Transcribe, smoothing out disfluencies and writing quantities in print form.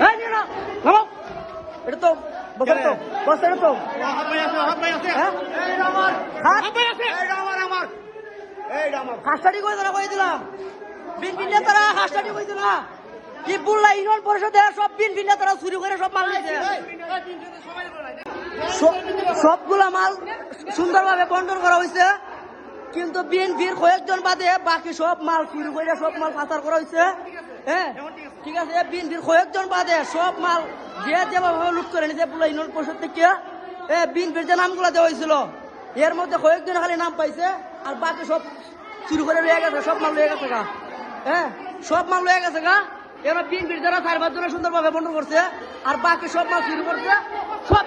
এই নিয়ে নাও, নামাও। এটা তো বসে তো বসে তো হাসটাটি কই তারা কই দিলাম বিন বিন তারা হাসটাটি কই দিলা কি বুল্লা ইউনিয়ন পরিষদে সব বিন বিন তারা চুরি করে সব মাল নিয়েছে সবগুলা মাল সুন্দরভাবে বন্টন করা হয়েছে কিন্তু বিএনপির কয়েকজন বাদে বাকি সব মাল চুরি করে সব মাল পাচার করা হয়েছে হ্যাঁ ঠিক আছে বিএনপির কয়েকজন বাদে সব মাল যে যেভাবে লুট করে নিয়েছে বুল্লা ইউনিয়ন পরিষদ থেকে বিএনপির যে নামগুলো দেওয়া হয়েছিল এর মধ্যে কয়েকজন খালি নাম পাইছে আর বাকি সব চুরি করে লয়ে গেছে সব মাল লয়ে গেছে গা হ্যাঁ সব মাল লয়ে গেছে গা এরা বিএনপির যারা 4-5 জনের সুন্দরভাবে বন্টন করছে আর বাকি সব মাল চুরি করছে সব